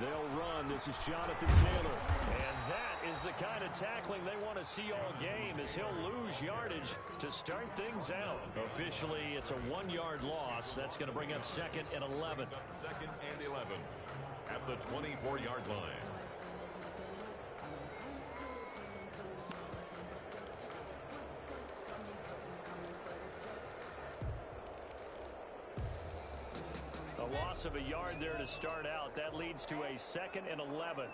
They'll run. This is Jonathan Taylor. And that is the kind of tackling they want to see all game, as he'll lose yardage to start things out. Officially, it's a 1-yard loss. That's going to bring up 2nd and 11. 2nd and 11 at the 24-yard line. A loss of a yard there to start out. That leads to a 2nd and 11.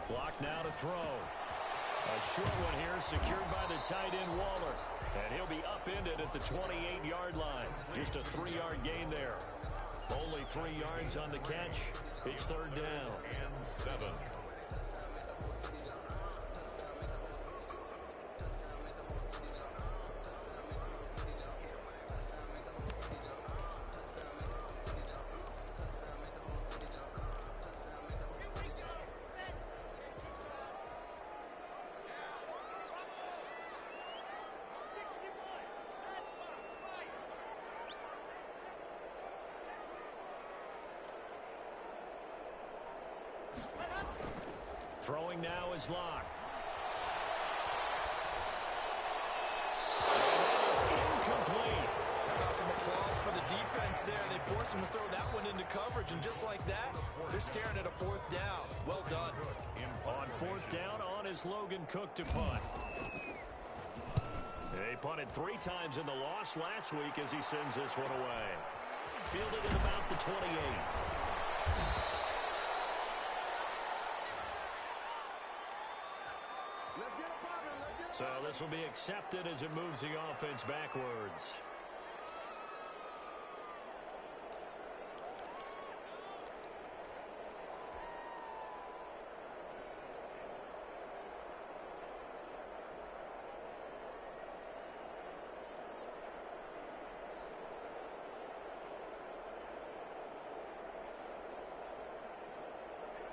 Block now to throw. A short one here, secured by the tight end Waller. And he'll be upended at the 28-yard line. Just a 3-yard gain there. Only 3 yards on the catch. It's 3rd down. And 7. Throwing now is Locke. It's incomplete. How about some applause for the defense there? They forced him to throw that one into coverage, and just like that, they're staring at a 4th down. Well done. On 4th down, on is Logan Cook to punt. They punted 3 times in the loss last week as he sends this one away. Fielded at about the 28. So this will be accepted as it moves the offense backwards.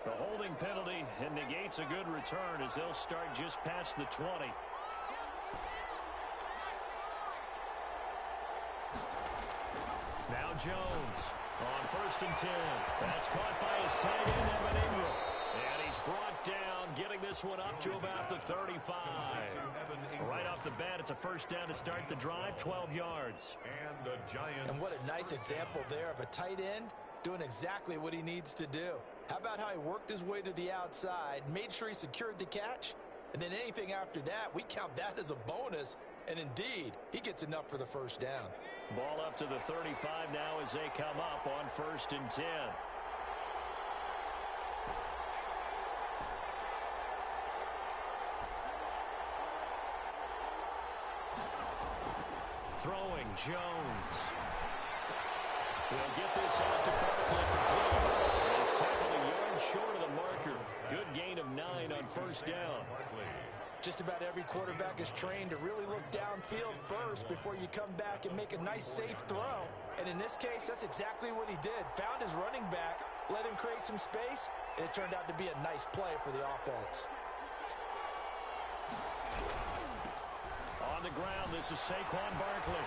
The holding penalty and negates a good return as they'll start just past the 20. Now Jones on 1st and 10. That's caught by his tight end, Evan Ingram. And he's brought down, getting this one up to about the 35. Right off the bat, it's a 1st down to start the drive, 12 yards. And the Giants. And what a nice example there of a tight end doing exactly what he needs to do. How about how he worked his way to the outside, made sure he secured the catch, and then anything after that, we count that as a bonus. And indeed, he gets enough for the 1st down. Ball up to the 35 now as they come up on 1st and 10. Throwing Jones. He'll get this out to Barkley for play. He's tackled a yard short of the marker. Good gain of 9 on 1st down. Just about every quarterback is trained to really look downfield first before you come back and make a nice, safe throw. And in this case, that's exactly what he did. Found his running back, let him create some space, and it turned out to be a nice play for the offense. On the ground, this is Saquon Barkley.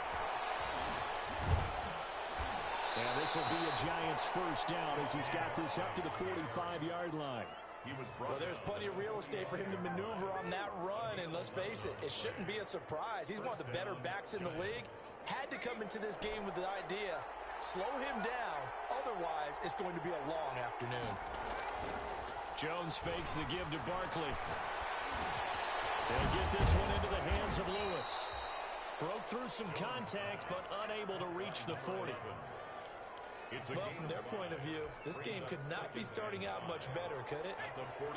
And this will be a Giants 1st down as he's got this up to the 45-yard line. Well, there's plenty of real estate for him to maneuver on that run, and let's face it, it shouldn't be a surprise. He's one of the better backs in the league. Had to come into this game with the idea, slow him down, otherwise it's going to be a long afternoon. Jones fakes the give to Barkley. They'll get this one into the hands of Lewis. Broke through some contact, but unable to reach the 40. Well, from their point of view, this game could not be starting out much better, could it?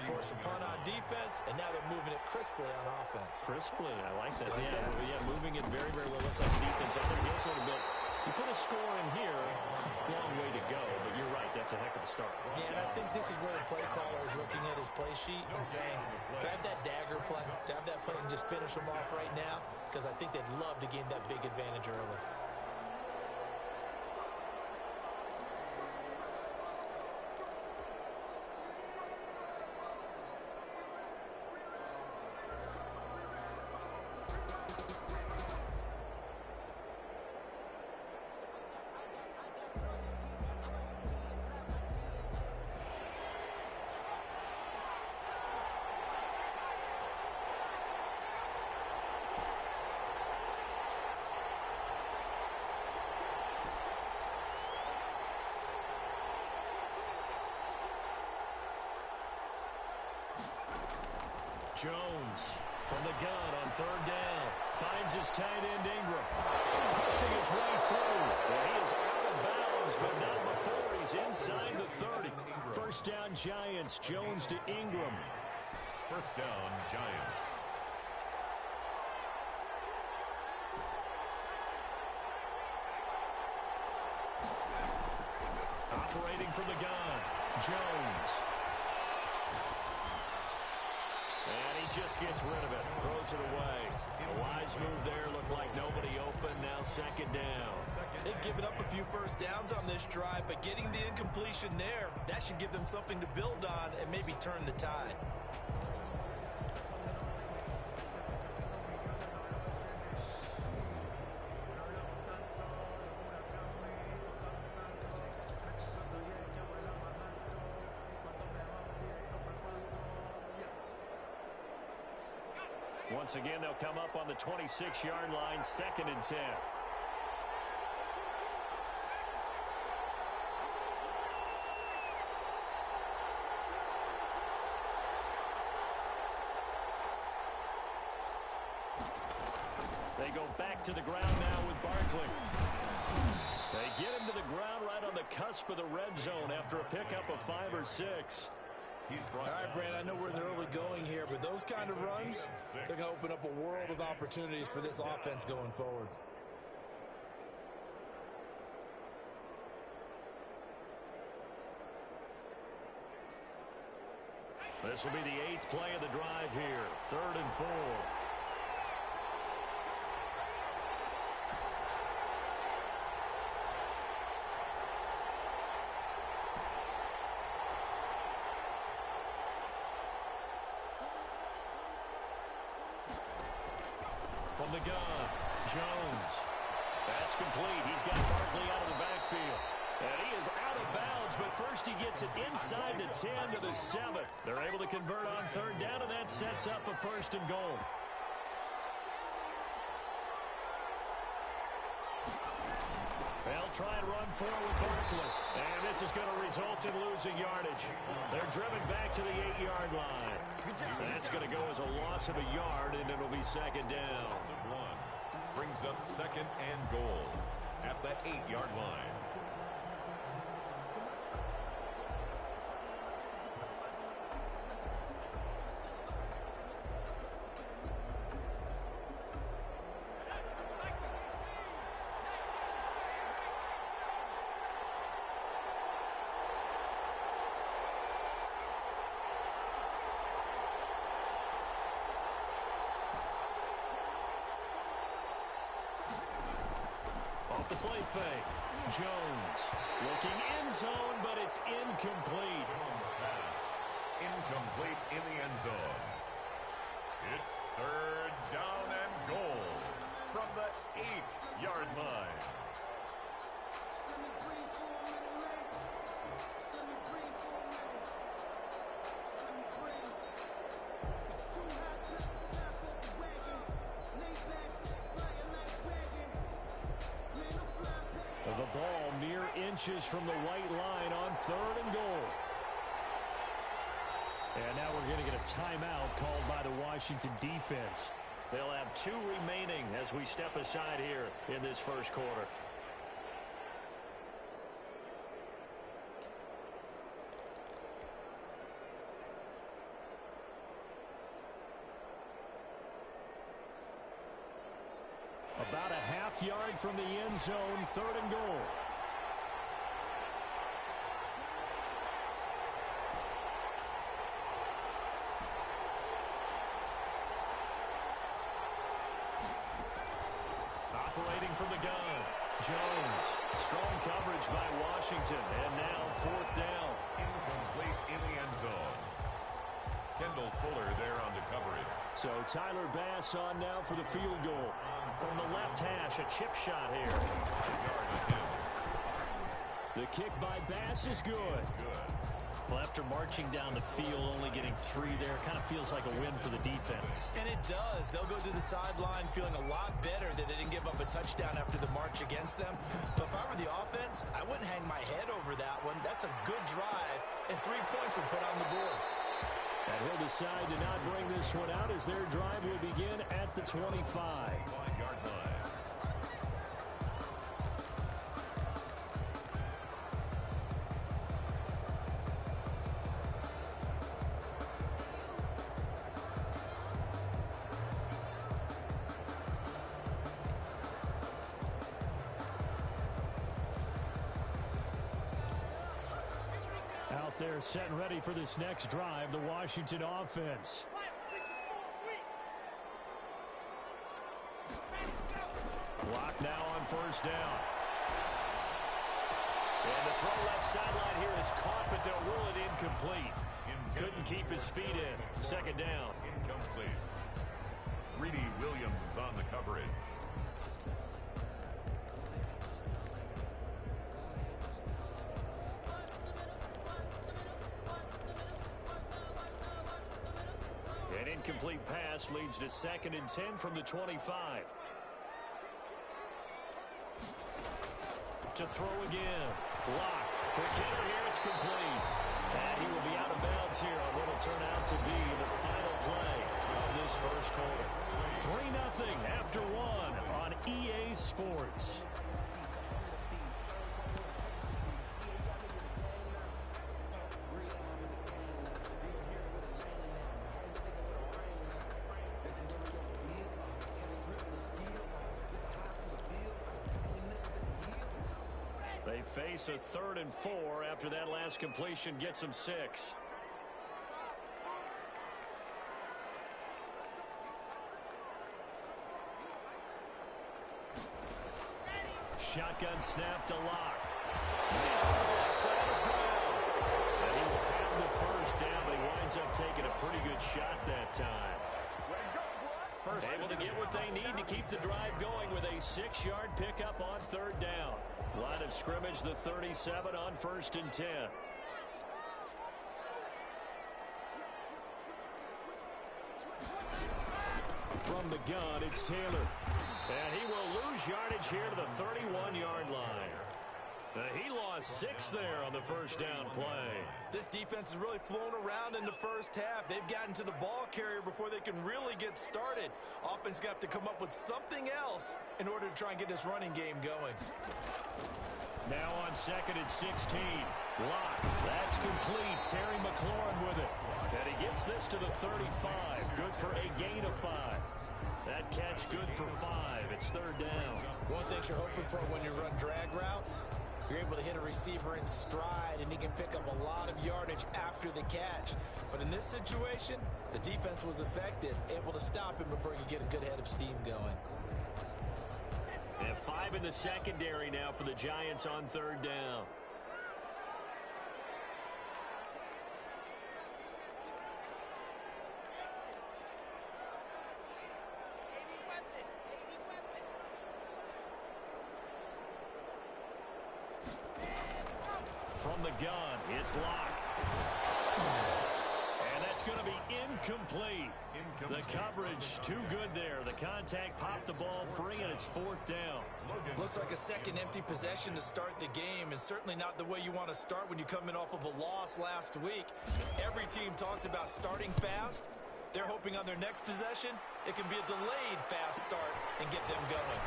Force a punt on defense, and now they're moving it crisply on offense. Crisply, I like that. Yeah, moving it very, very well. Looks like the defense up there gets a little bit. You put a score in here, long way to go, but you're right, that's a heck of a start. Yeah, and I think this is where the play caller is looking at his play sheet and saying, grab that dagger play, grab that play and just finish them off right now, because I think they'd love to gain that big advantage early. Jones from the gun on third down. Finds his tight end Ingram. Pushing his way through. And he is out of bounds, but not before he's inside the 30. First down Giants. Jones to Ingram. First down, Giants. Operating from the gun, Jones. And he just gets rid of it. Throws it away. A wise move there. Looked like nobody open. Now second down. They've given up a few first downs on this drive, but getting the incompletion there, that should give them something to build on and maybe turn the tide. Once again, they'll come up on the 26-yard line, 2nd and 10. They go back to the ground now with Barkley. They get him to the ground right on the cusp of the red zone after a pickup of 5 or 6. All right, Brand, I know we're in the early going here, but those kind of runs, they're going to open up a world of opportunities for this offense going forward. This will be the 8th play of the drive here. 3rd and 4. From the gun, Jones. That's complete. He's got Barkley out of the backfield. And he is out of bounds, but first he gets it inside the 10 to the 7. They're able to convert on third down, and that sets up a 1st and goal. They'll try and run forward with Barkley. And this is going to result in losing yardage. They're driven back to the 8-yard line. That's going to go as a loss of a yard, and it'll be 2nd down. Brings up 2nd and goal at the 8-yard line. Off the play fake. Jones looking end zone, but it's incomplete. Jones pass incomplete in the end zone. It's 3rd down and goal from the 8-yard line. The ball mere inches from the white line on 3rd and goal. And now we're going to get a timeout called by the Washington defense. They'll have 2 remaining as we step aside here in this first quarter. About a half yard from the end zone, 3rd and goal. Operating from the gun, Jones. Strong coverage by Washington, and now 4th down. Incomplete in the end zone. Kendall Fuller there on the coverage. So Tyler Bass on now for the field goal. From the left hash, a chip shot here. The kick by Bass is good. Well, after marching down the field, only getting 3 there, kind of feels like a win for the defense. And it does. They'll go to the sideline feeling a lot better that they didn't give up a touchdown after the march against them. But if I were the offense, I wouldn't hang my head over that one. That's a good drive, and 3 points were put on the board. And he'll decide to not bring this one out as their drive will begin at the 25. 5-yard line. Out there set and ready for this next drive, the Washington offense. Block now on first down. And the throw left sideline here is caught, but they'll rule it incomplete. Couldn't keep his feet in. Second down. Incomplete. Greedy Williams on the coverage. An incomplete pass leads to 2nd and 10 from the 25. To throw again. Block. Quick hitter here. It's complete. And he will be out of bounds here on what will turn out to be the final play of this first quarter. 3-0 after 1 on EA Sports. They face a 3rd and 4 after that last completion gets them 6. Shotgun snap to Lock. And he will have the first down, but he winds up taking a pretty good shot that time. Able to get what they need to keep the drive going with a 6-yard pickup on 3rd down. Line of scrimmage, the 37 on 1st and 10. From the gun, it's Taylor. And he will lose yardage here to the 31-yard line. He lost 6 there on the first down play. This defense has really flown around in the first half. They've gotten to the ball carrier before they can really get started. Offense got to come up with something else in order to try and get this running game going. Now on 2nd and 16. Block. That's complete. Terry McLaurin with it. And he gets this to the 35. Good for a gain of 5. That catch good for 5. It's 3rd down. One thing you're hoping for when you run drag routes, you're able to hit a receiver in stride, and he can pick up a lot of yardage after the catch. But in this situation, the defense was effective, able to stop him before he could get a good head of steam going. And 5 in the secondary now for the Giants on 3rd down. From the gun, it's Lock. And that's going to be incomplete. The coverage too good there. The contact popped the ball free, and it's 4th down. Looks like a second empty possession to start the game, and certainly not the way you want to start when you come in off of a loss last week. Every team talks about starting fast. They're hoping on their next possession, it can be a delayed fast start and get them going.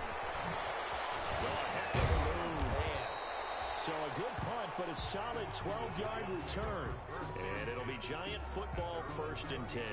Well, a heck of a move. Man. So a good punt, but a solid 12-yard return. And it'll be Giant football 1st and 10.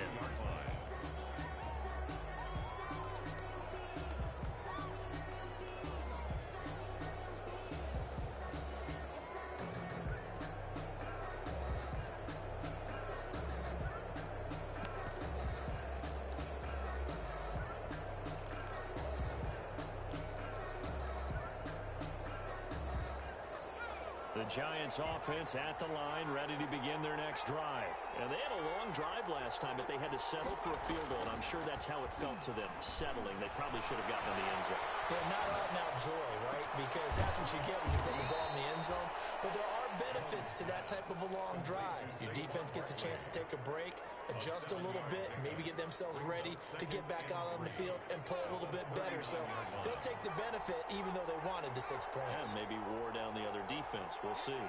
The Giants offense at the line, ready to begin their next drive. And they had a long drive last time, but they had to settle for a field goal, and I'm sure that's how it felt to them, settling. They probably should have gotten in the end zone. Yeah, not out and out joy, right? Because that's what you get when you put the ball in the end zone. But there are benefits to that type of a long drive. Your defense gets a chance to take a break, adjust a little bit, maybe get themselves ready to get back out on the field and play a little bit better. So they'll take the benefit even though they wanted the 6 points. And maybe wore down the other defense. We'll see.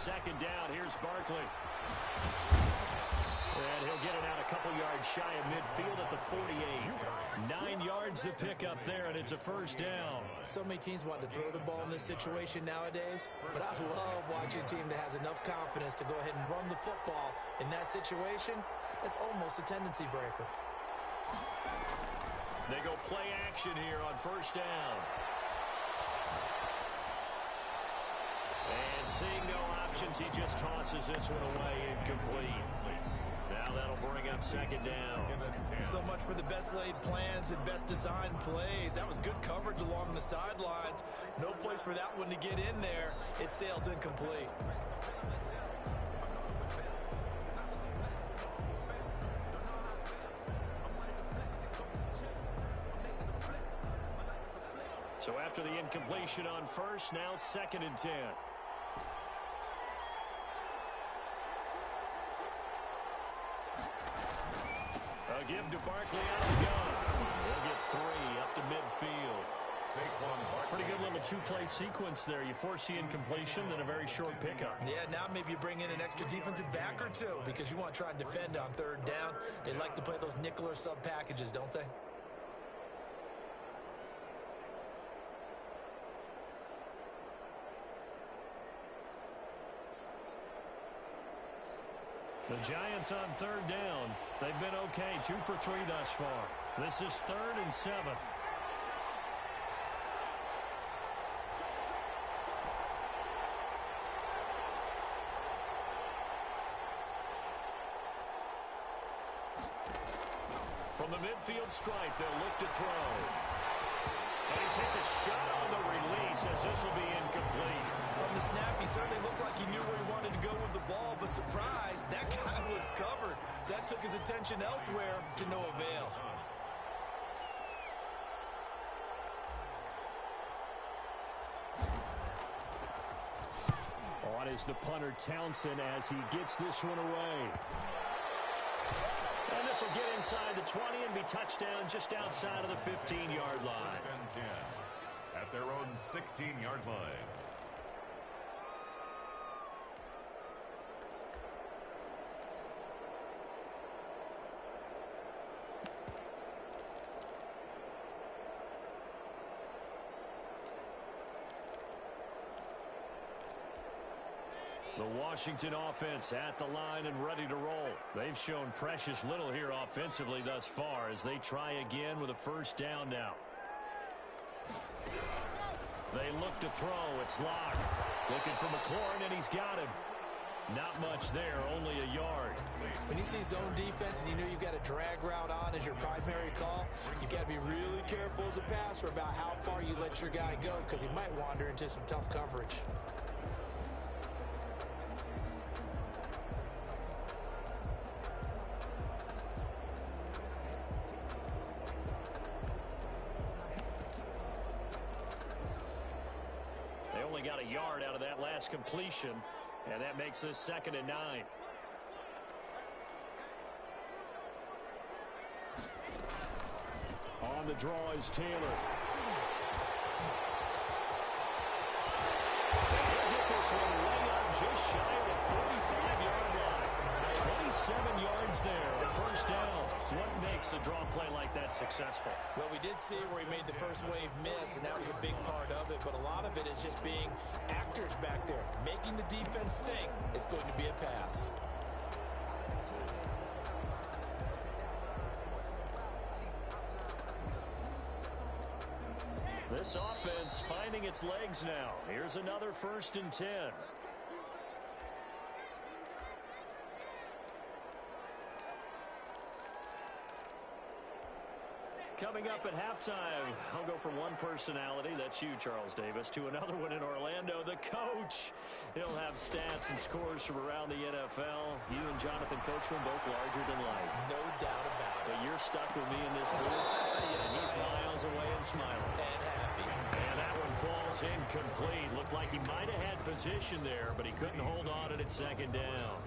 second down. Here's Barkley. And he'll get it out a couple yards shy of midfield at the 48. 9 yards to pick up there, and it's a first down. So many teams want to throw the ball in this situation nowadays, but I love watching a team that has enough confidence to go ahead and run the football. In that situation, that's almost a tendency breaker. They go play action here on first down. And seeing no options, he just tosses this one away, incomplete. Now that'll bring up second down. So much for the best laid plans and best designed plays. That was good coverage along the sidelines. No place for that one to get in there. It sails incomplete. So after the incompletion on first, now 2nd and 10. A give to Barkley out of the gun. He'll get 3 up to midfield. Pretty good little two-play sequence there. You force the incompletion, then a very short pickup. Yeah, now maybe you bring in an extra defensive back or two because you want to try and defend on 3rd down. They like to play those nickel or sub packages, don't they? The Giants on 3rd down. They've been okay, 2 for 3 thus far. This is 3rd and 7. From the midfield stripe, they'll look to throw. And he takes a shot on the release as this will be incomplete. From the snap, he certainly looked like he knew where he wanted to go with the ball, but surprise, that guy was covered. So that took his attention elsewhere to no avail. On is the punter Townsend as he gets this one away. And this will get inside the 20 and be touchdown just outside of the 15-yard line. At their own 16-yard line. The Washington offense at the line and ready to roll. They've shown precious little here offensively thus far as they try again with a first down now. They look to throw. It's Locke. Looking for McLaurin, and he's got him. Not much there, only a yard. When you see zone defense and you know you've got a drag route on as your primary call, you've got to be really careful as a passer about how far you let your guy go because he might wander into some tough coverage. Got a yard out of that last completion, and that makes this 2nd and 9. On the draw is Taylor. He'll get this one way up just shy of the 45-yard line. 27 yards there, a first down. What makes a draw play like that successful? Well, we did see where he made the first wave miss, and that was a big part of it. But a lot of it is just being actors back there, making the defense think it's going to be a pass. This offense finding its legs now. Here's another 1st and 10. Coming up at halftime, I'll go from one personality, that's you, Charles Davis, to another one in Orlando, the coach. He'll have stats and scores from around the NFL. You and Jonathan Coachman both larger than life. No doubt about it. But you're stuck with me in this booth, and he's miles away and smiling. And happy. And that one falls incomplete. Looked like he might have had position there, but he couldn't hold on at it 2nd down.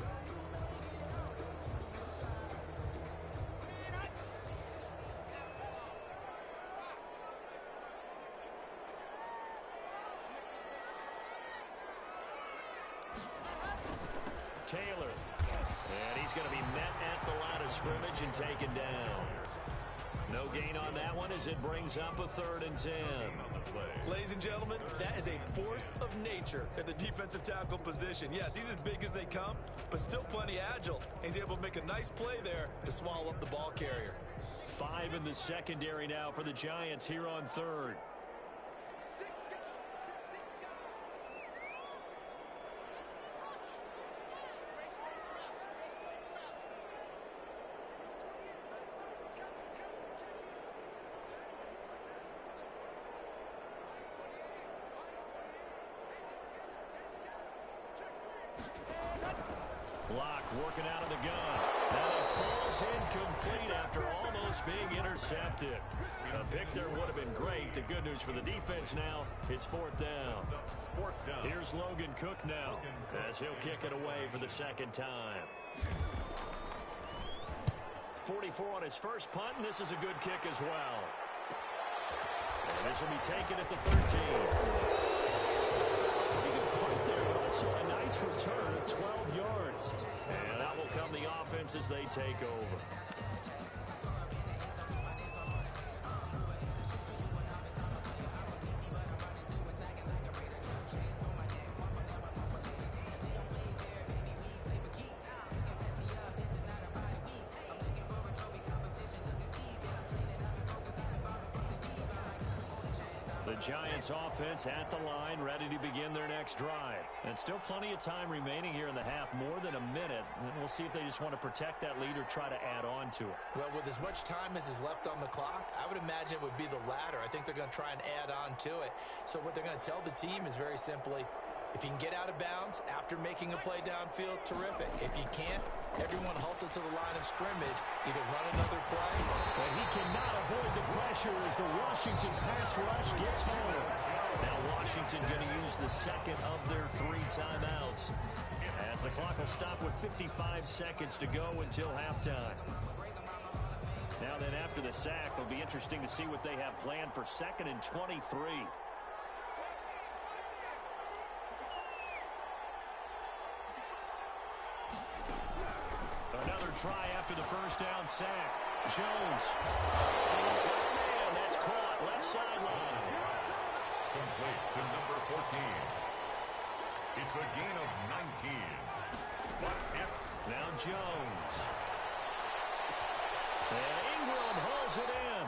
Taylor. And he's going to be met at the line of scrimmage and taken down. No gain on that one as it brings up a 3rd and 10. Ladies and gentlemen, that is a force of nature at the defensive tackle position. Yes, he's as big as they come, but still plenty agile. He's able to make a nice play there to swallow up the ball carrier. 5 in the secondary now for the Giants here on 3rd. Block working out of the gun. And it falls incomplete after almost being intercepted. A pick there would have been great. The good news for the defense now, it's 4th down. Here's Logan Cook now as he'll kick it away for the 2nd time. 44 on his first punt, and this is a good kick as well. And this will be taken at the 13. Pretty good punt there, but also a nice return of 12 yards. And that will come the offense as they take over. The Giants offense at the line, ready to begin their next drive. And still plenty of time remaining here in the half, more than a minute. And we'll see if they just want to protect that lead or try to add on to it. Well, with as much time as is left on the clock, I would imagine it would be the latter. I think they're going to try and add on to it. So what they're going to tell the team is very simply, if you can get out of bounds after making a play downfield, terrific. If you can't, everyone hustle to the line of scrimmage, either run another play. And he cannot avoid the pressure as the Washington pass rush gets home. Now Washington going to use the 2nd of their 3 timeouts, as the clock will stop with 55 seconds to go until halftime. Now then, after the sack, it'll be interesting to see what they have planned for 2nd and 23. Another try after the first down sack. Jones. He's got a man. That's caught. Left sideline. Complete to number 14. It's a gain of 19. But it's now Jones. And Ingram hauls it in.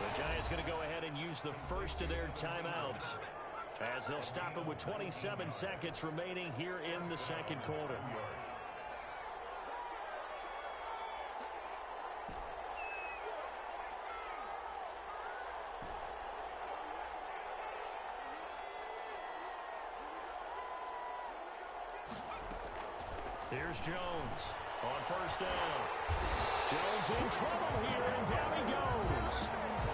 The Giants going to go ahead and use the first of their timeouts, as they'll stop it with 27 seconds remaining here in the 2nd quarter. Here's Jones on first down. Jones in trouble here, and down he goes.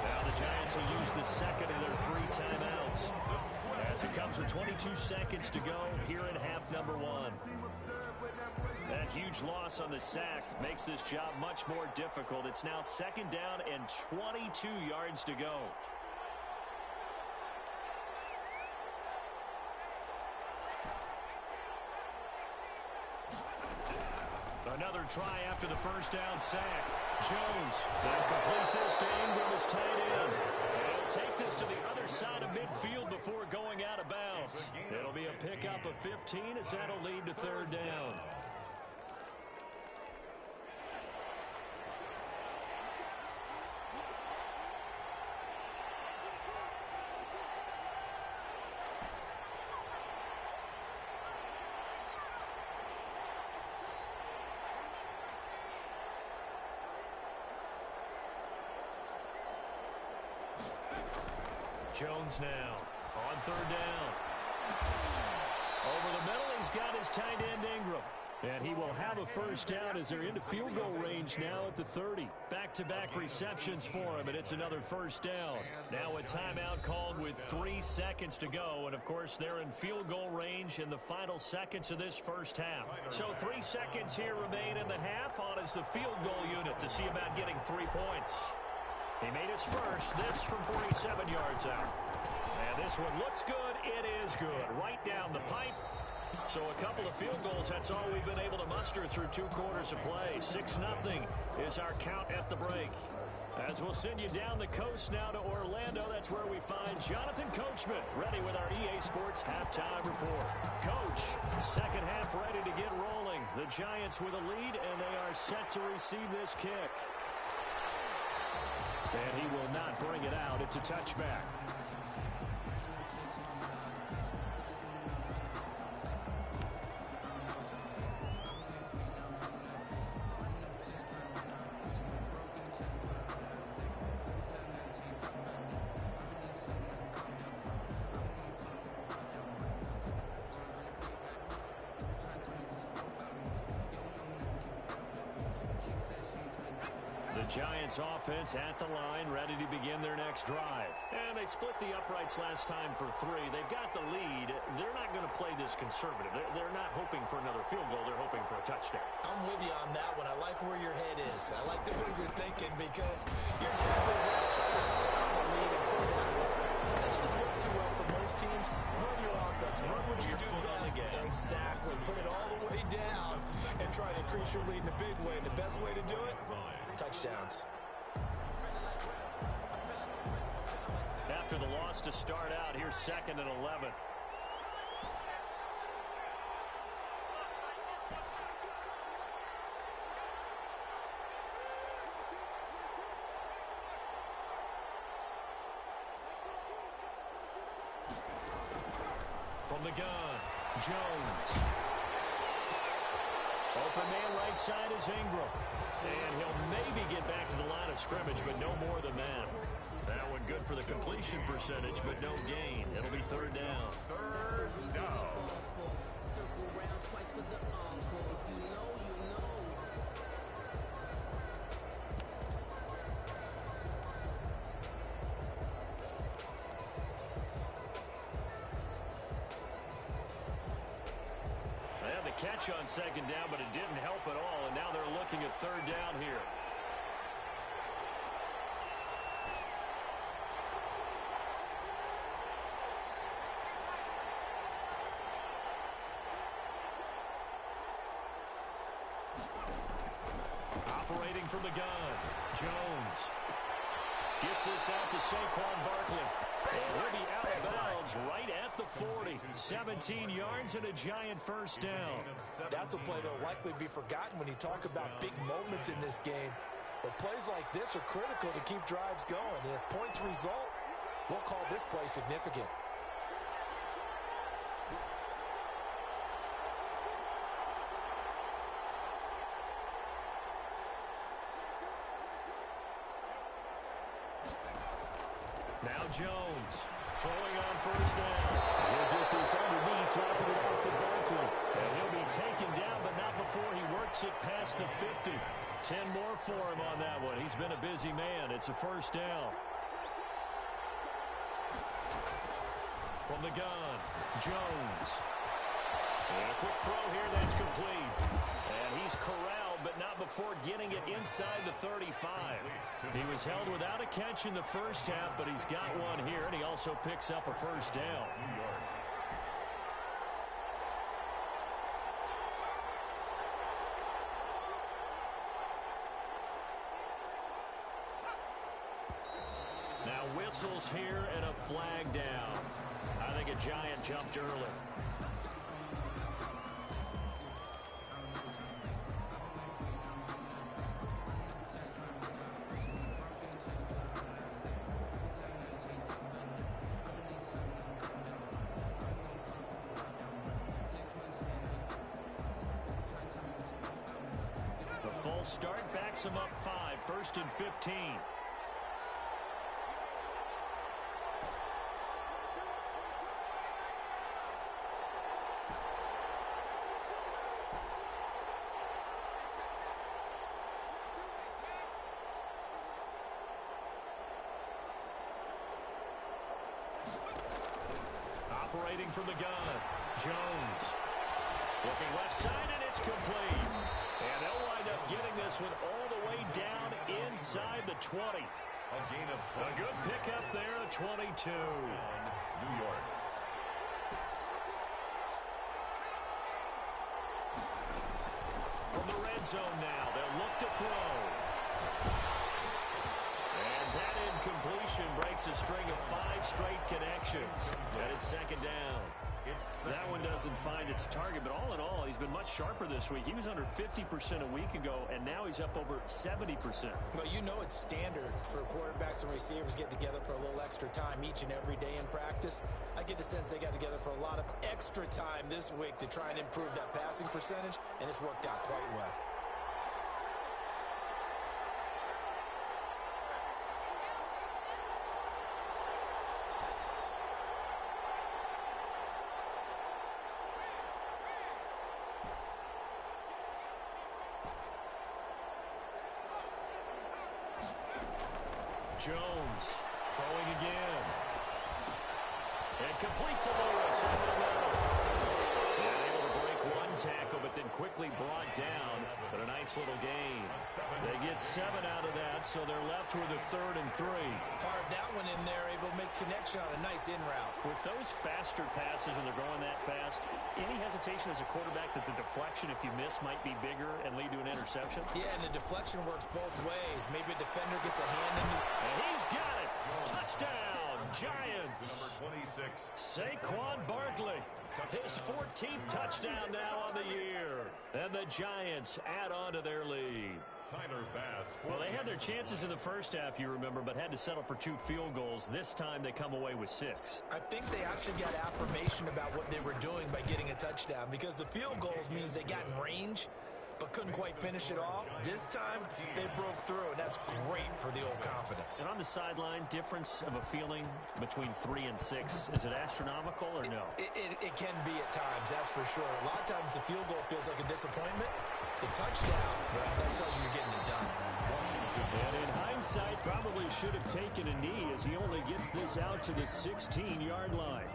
Now the Giants will use the 2nd of their 3 timeouts, as it comes with 22 seconds to go here in half number 1. That huge loss on the sack makes this job much more difficult. It's now 2nd down and 22 yards to go. Another try after the first down sack. Jones, they'll complete this to Ingram as tight end. They'll take this to the other side of midfield before going out of bounds. It'll be a pickup of 15 as that'll lead to 3rd down. Jones now on 3rd down. Over the middle, he's got his tight end Ingram. And he will have a first down as they're into field goal range now at the 30. Back-to-back receptions for him, and it's another first down. Now a timeout called with 3 seconds to go. And, of course, they're in field goal range in the final seconds of this first half. So 3 seconds here remain in the half on as the field goal unit to see about getting 3 points. He made his first, this from 47 yards out. And this one looks good. It is good. Right down the pipe. So a couple of field goals, that's all we've been able to muster through 2 quarters of play. 6-0 is our count at the break. As we'll send you down the coast now to Orlando, that's where we find Jonathan Coachman, ready with our EA Sports halftime report. Coach, second half ready to get rolling. The Giants with a lead, and they are set to receive this kick. And he will not bring it out. It's a touchback. Giants offense at the line, ready to begin their next drive. And they split the uprights last time for 3. They've got the lead. They're not going to play this conservative. They're not hoping for another field goal. They're hoping for a touchdown. I'm with you on that one. I like where your head is. I like the way you're thinking because you're exactly right. Trying to sit on the lead and play that way. That doesn't work too well for most teams. Run your offense. Run what you do best. Exactly. Put it all the way down and try to increase your lead in a big way. And the best way to do it? Touchdowns. After the loss to start out, here's 2nd and 11. From the gun, Jones. Open man right side is Ingram. And he'll maybe get back to the line of scrimmage, but no more than that. That one good for the completion percentage, but no gain. It'll be 3rd down. 3rd down. They had the catch on 2nd down, but it didn't help at all, and now they're looking at 3rd down here. Operating from the gun, Jones gets this out to Saquon Barkley. And he'll be out of bounds right at the 40. 17 yards and a Giant first down. That's a play that will likely be forgotten when you talk about big moments in this game. But plays like this are critical to keep drives going. And if points result, we'll call this play significant. Now Jones throwing on first down. He'll get this underneath, dropping it off to Barkley. And he'll be taken down, but not before he works it past the 50. 10 more for him on that one. He's been a busy man. It's a first down. From the gun, Jones. And a quick throw here that's complete. And he's corralled, but not before getting it inside the 35. He was held without a catch in the first half, but he's got one here, and he also picks up a first down. Now whistles here and a flag down. I think a Giant jumped early. The full start backs him up 5, 1st and 15. Operating from the gun, Jones. Looking left side, and it's complete. And they'll wind up getting this one all the way down inside the 20. A gain of 20. A good pickup there, a 22. New York. red zone now. They'll look to throw. And that incompletion breaks a string of 5 straight connections. And it's second down. That one doesn't find its target, but all in all, he's been much sharper this week. He was under 50% a week ago, and now he's up over 70%. Well, you know it's standard for quarterbacks and receivers get together for a little extra time each and every day in practice. I get the sense they got together for a lot of extra time this week to try and improve that passing percentage, and it's worked out quite well. Jones throwing again. And complete to Lewis over the middle. And able to break one tackle, but then quickly brought down. But a nice little gain. They get 7 out of that, so they're left with a 3rd and 3. Fired that one in there, able to make connection on a nice in route. With those faster passes when they're going that fast, any hesitation as a quarterback that the deflection, if you miss, might be bigger and lead to an interception? Yeah, and the deflection works both ways. Maybe a defender gets a hand in the... And he's got it! Touchdown, Giants! Number 26. Saquon Barkley. His 14th touchdown now on the year. And the Giants add on to their lead. Tyler Bass. Well, they had their chances in the first half, you remember, but had to settle for 2 field goals. This time they come away with 6. I think they actually got affirmation about what they were doing by getting a touchdown, because the field goals means they got in range but couldn't quite finish it off. This time they broke through, and that's great for the old confidence. And on the sideline, difference of a feeling between 3 and 6, is it astronomical or no? It can be at times, that's for sure. A lot of times the field goal feels like a disappointment. The touchdown, well, that tells you you're getting it done. And in hindsight, probably should have taken a knee as he only gets this out to the 16-yard line.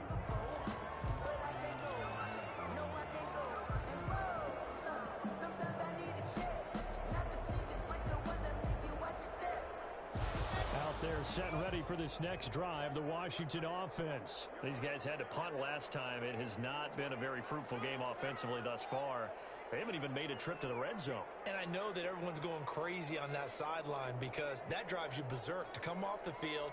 They're set and ready for this next drive, the Washington offense. These guys had to punt last time. It has not been a very fruitful game offensively thus far. They haven't even made a trip to the red zone. And I know that everyone's going crazy on that sideline because that drives you berserk to come off the field,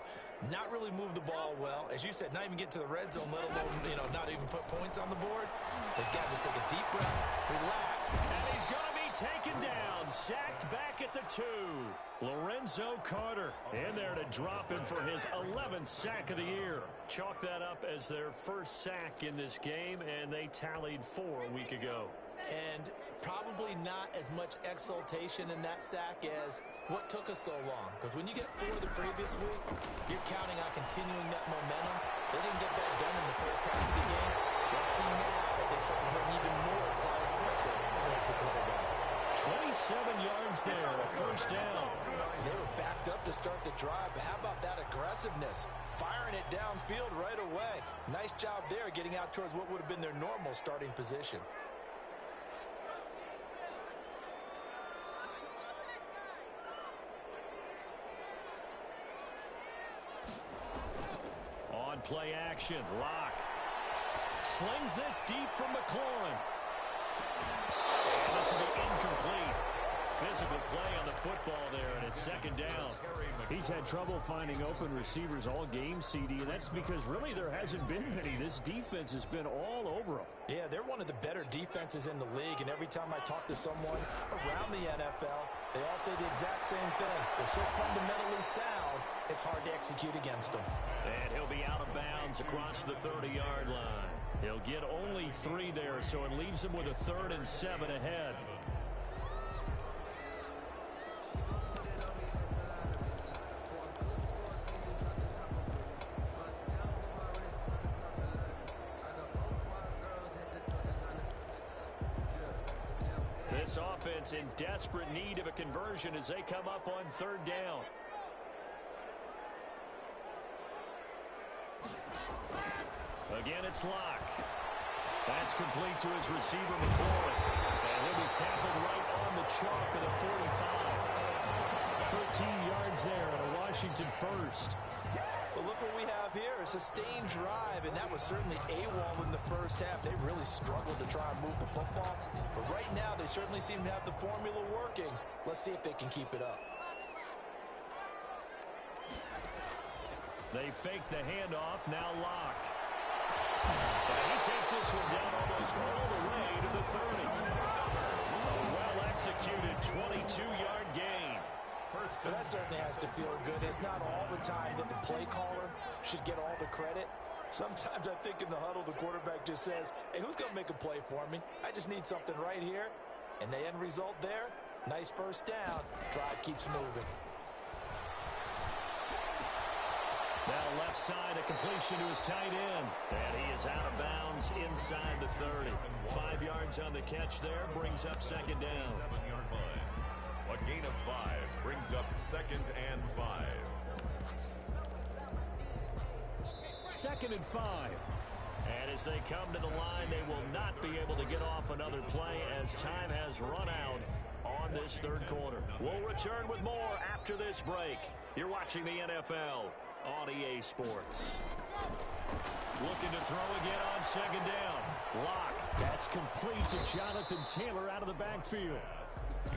not really move the ball well. As you said, not even get to the red zone, let alone, not even put points on the board. They've got to just take a deep breath, relax. And he's going to be taken down, sacked back at the 2. Lorenzo Carter in there to drop him for his 11th sack of the year. Chalk that up as their first sack in this game, and they tallied 4 a week ago. And probably not as much exultation in that sack as what took us so long. Because when you get 4 the previous week, you're counting on continuing that momentum. They didn't get that done in the first half of the game. Let's see now if they start to bring even more exotic pressure towards the quarterback. 27 yards there, a first down. They were backed up to start the drive, but how about that aggressiveness? Firing it downfield right away. Nice job there getting out towards what would have been their normal starting position. On play action, Locke slings this deep from McLaurin. And this will be incomplete. Physical play on the football there, and it's second down. He's had trouble finding open receivers all game, CD, and that's because really there hasn't been many. This defense has been all over them. Yeah, they're one of the better defenses in the league, and every time I talk to someone around the NFL, they all say the exact same thing. They're so fundamentally sound, it's hard to execute against them. And he'll be out of bounds across the 30-yard line. He'll get only 3 there, so it leaves him with a 3rd and 7 ahead. This offense in desperate need of a conversion as they come up on 3rd down. Again, it's Locke. That's complete to his receiver, McLaurin. And he'll be tackled right on the chalk of the 45. 13 yards there and a Washington first. Well, look what we have here. A sustained drive, and that was certainly AWOL in the first half. They really struggled to try and move the football. But right now, they certainly seem to have the formula working. Let's see if they can keep it up. They fake the handoff, now Locke. And he takes this one down almost all the way to the 30. A well-executed 22-yard gain. Well, that certainly has to feel good. It's not all the time that the play caller should get all the credit. Sometimes I think in the huddle, the quarterback just says, hey, who's going to make a play for me? I just need something right here. And the end result there, nice first down. Drive keeps moving. Now left side, a completion to his tight end. And he is out of bounds inside the 30. 5 yards on the catch there, brings up second down. 7-yard line. A gain of 5 brings up 2nd and 5. 2nd and 5. And as they come to the line, they will not be able to get off another play as time has run out on this third quarter. We'll return with more after this break. You're watching the NFL on EA Sports. Looking to throw again on second down. Locke. That's complete to Jonathan Taylor out of the backfield.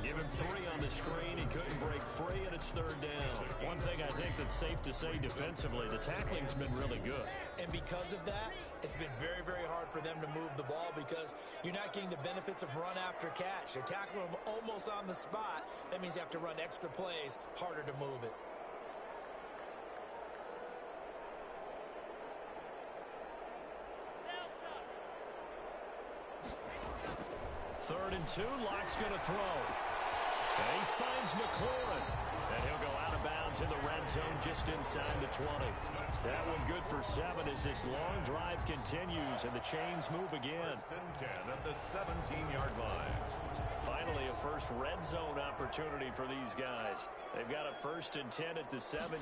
Give him 3 on the screen. He couldn't break free, and it's third down. One thing I think that's safe to say defensively, the tackling's been really good. And because of that, it's been very, very hard for them to move the ball because you're not getting the benefits of run after catch. They're tackling them almost on the spot. That means you have to run extra plays, harder to move it. Third and 2, Locke's going to throw. And he finds McLaurin. And he'll go out of bounds in the red zone just inside the 20. That one good for 7 as this long drive continues and the chains move again. 1st and 10 at the 17-yard line. Finally, a first red zone opportunity for these guys. They've got a 1st and 10 at the 17.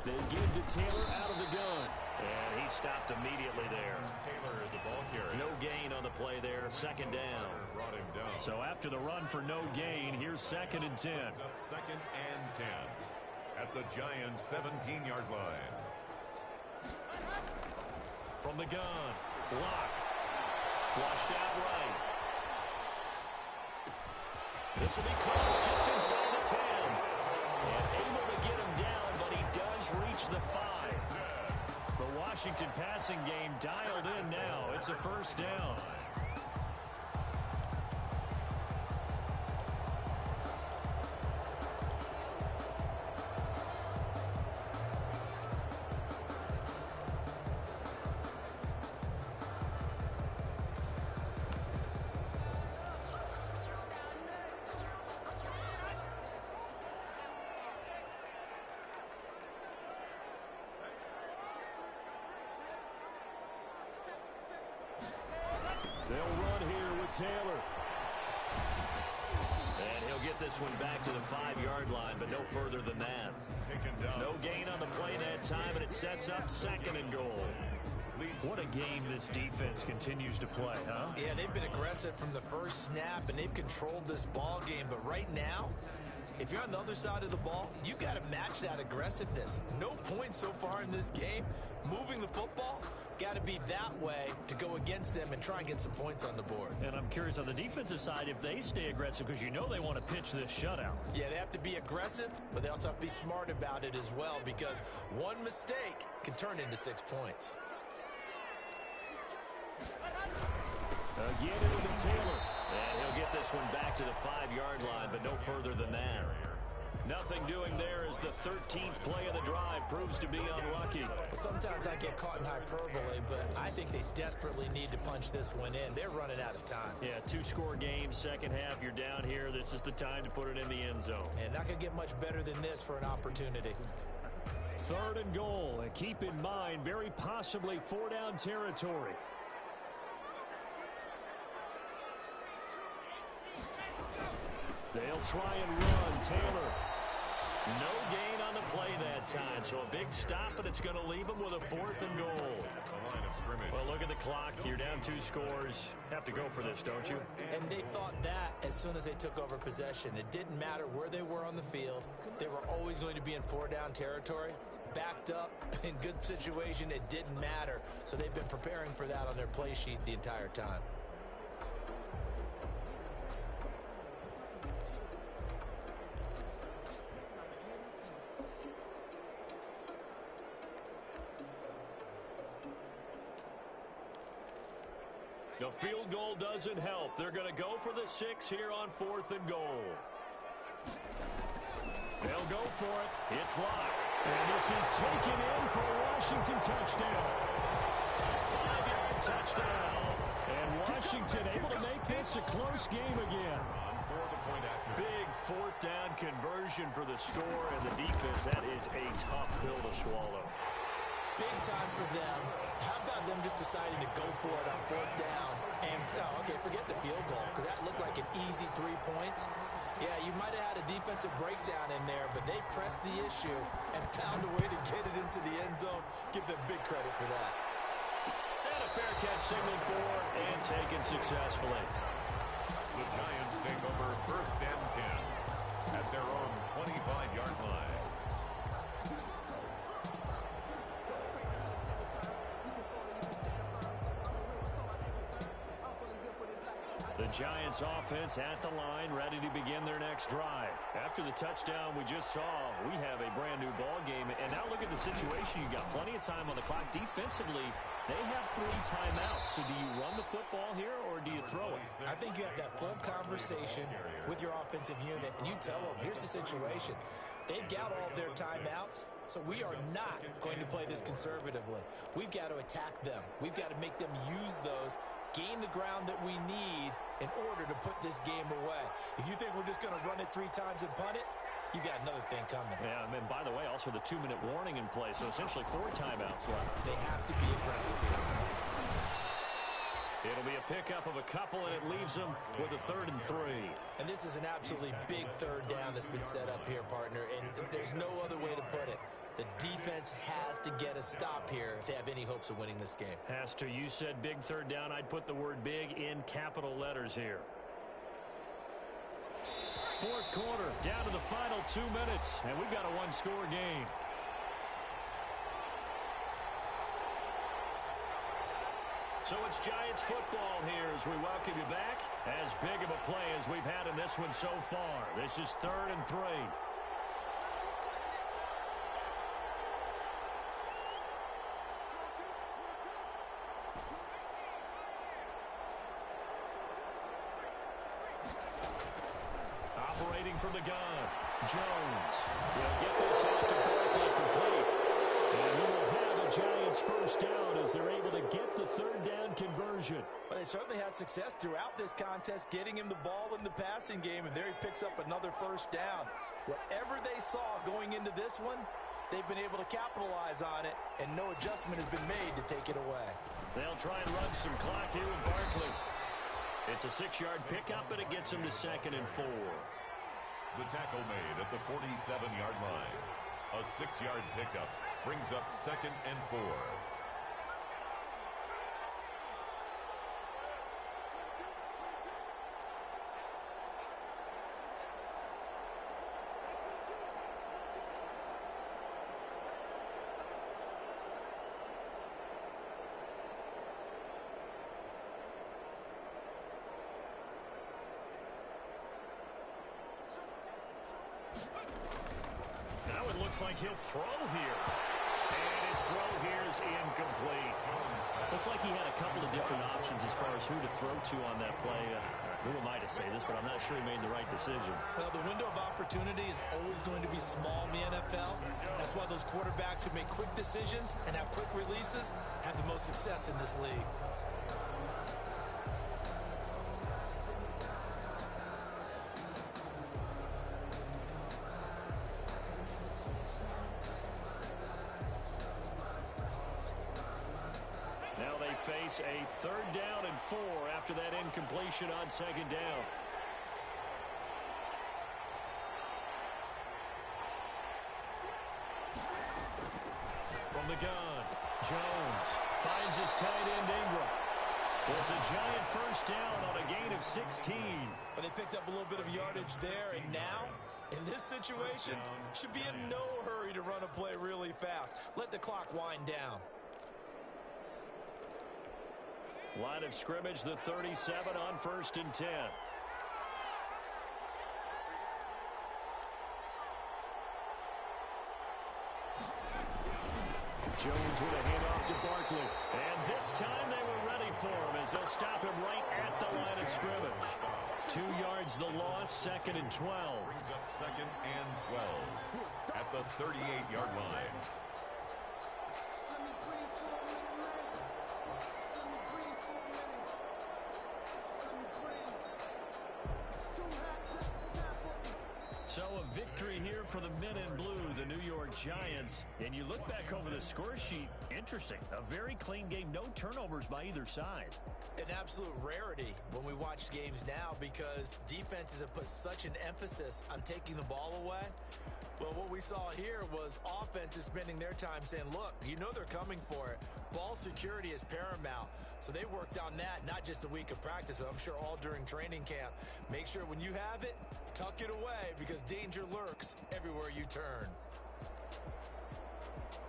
They give to Taylor out of the gun. And he stopped immediately there. Taylor, the ball carrier. No gain on the play there, second down. Brought him down. So after the run for no gain, here's 2nd and 10. 2nd and 10 at the Giants' 17-yard line. From the gun, Locke. Flushed out right. This will be caught just inside the 10. And able to get him down, but he does reach the 5. The Washington passing game dialed in now. It's a first down. They'll run here with Taylor. And he'll get this one back to the 5-yard line, but no further than that. Taken down. No gain on the play that time, and it sets up 2nd and goal. What a game this defense continues to play, huh? Yeah, they've been aggressive from the first snap, and they've controlled this ball game. But right now, if you're on the other side of the ball, you got to match that aggressiveness. No points so far in this game. Moving the football, got to be that way to go against them and try and get some points on the board. And I'm curious on the defensive side if they stay aggressive because you know they want to pitch this shutout. Yeah, they have to be aggressive, but they also have to be smart about it as well because one mistake can turn into 6 points. Again into Taylor. And he'll get this one back to the 5-yard line, but no further than that. Nothing doing there as the 13th play of the drive proves to be unlucky. Sometimes I get caught in hyperbole, but I think they desperately need to punch this one in. They're running out of time. Yeah, 2-score game, second half, you're down here. This is the time to put it in the end zone. And not going to get much better than this for an opportunity. 3rd and goal, and keep in mind, very possibly 4-down territory. They'll try and run. Taylor. No gain on the play that time, so a big stop, and it's going to leave them with a 4th and goal. The line of scrimmage. Well, look at the clock. You're down 2 scores. Have to go for this, don't you? And they thought that as soon as they took over possession. It didn't matter where they were on the field. They were always going to be in 4-down territory. backed up, in good situation, it didn't matter. So they've been preparing for that on their play sheet the entire time. The field goal doesn't help. They're going to go for the 6 here on 4th and goal. They'll go for it. It's locked. And this is taken in for a Washington touchdown. 5-yard touchdown. And Washington able to make this a close game again. Big 4th down conversion for the score and the defense. That is a tough pill to swallow. Big time for them. How about them just deciding to go for it on 4th down? And, okay, forget the field goal, because that looked like an easy 3 points. Yeah, you might have had a defensive breakdown in there, but they pressed the issue and found a way to get it into the end zone. Give them big credit for that. And a fair catch signaled for and taken successfully. The Giants take over 1st and 10 at their own 25-yard line. The Giants offense at the line, ready to begin their next drive. After the touchdown we just saw, we have a brand new ball game. And now look at the situation. You got plenty of time on the clock. Defensively, they have 3 timeouts. So do you run the football here or do you throw it? I think you have that full conversation with your offensive unit, and you tell them, here's the situation. They've got all their timeouts, so we are not going to play this conservatively. We've got to attack them. We've got to make them use those, gain the ground that we need in order to put this game away. If you think we're just going to run it 3 times and punt it, you got another thing coming. Yeah, and by the way, also the 2-minute warning in play, so essentially 4 timeouts left. They have to be aggressive here. It'll be a pickup of a couple, and it leaves them with a 3rd and 3. And this is an absolutely big 3rd down that's been set up here, partner, and there's no other way to put it. The defense has to get a stop here if they have any hopes of winning this game. Has to. You said big 3rd down. I'd put the word big in capital letters here. 4th quarter, down to the final 2 minutes, and we've got a 1-score game. So it's Giants football here as we welcome you back. As big of a play as we've had in this one so far. This is 3rd and 3. Operating from the gun, Jones will get this out to Barkley complete. And he will have a Giants 1st down as they're able to get the 3rd down conversion. But they certainly had success throughout this contest, getting him the ball in the passing game, and there he picks up another 1st down. Whatever they saw going into this one, they've been able to capitalize on it, and no adjustment has been made to take it away. They'll try and run some clock here with Barkley. It's a 6-yard pickup, and it gets him to 2nd and 4. The tackle made at the 47-yard line. A 6-yard pickup brings up 2nd and 4. Looks like he'll throw here. And his throw here is incomplete. Looked like he had a couple of different options as far as who to throw to on that play. Who am I to say this, but I'm not sure he made the right decision. Well, the window of opportunity is always going to be small in the NFL. That's why those quarterbacks who make quick decisions and have quick releases have the most success in this league. Face a 3rd down and 4 after that incompletion on 2nd down. From the gun, Jones finds his tight end Ingram. It's a Giant 1st down on a gain of 16. But they picked up a little bit of yardage there, and now, in this situation, should be in no hurry to run a play really fast. Let the clock wind down. Line of scrimmage, the 37 on 1st and 10. Jones with a handoff to Barkley. And this time they were ready for him as they'll stop him right at the line of scrimmage. 2 yards the loss, 2nd and 12. Brings up 2nd and 12 at the 38-yard line. So a victory here for the men in blue, the New York Giants. And you look back over the score sheet, interesting. A very clean game, no turnovers by either side. An absolute rarity when we watch games now because defenses have put such an emphasis on taking the ball away. Well, what we saw here was offenses spending their time saying, look, you know they're coming for it. Ball security is paramount. So they worked on that, not just a week of practice, but I'm sure all during training camp. Make sure when you have it, tuck it away because danger lurks everywhere you turn.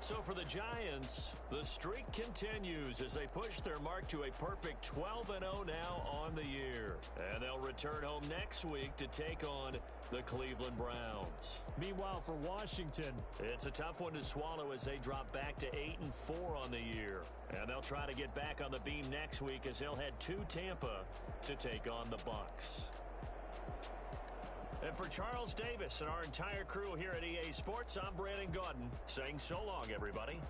So for the Giants, the streak continues as they push their mark to a perfect 12-0 now on the year. And they'll return home next week to take on the Cleveland Browns. Meanwhile, for Washington, it's a tough one to swallow as they drop back to 8-4 on the year. And they'll try to get back on the beam next week as they'll head to Tampa to take on the Bucs. And for Charles Davis and our entire crew here at EA Sports, I'm Brandon Gaudin saying so long, everybody.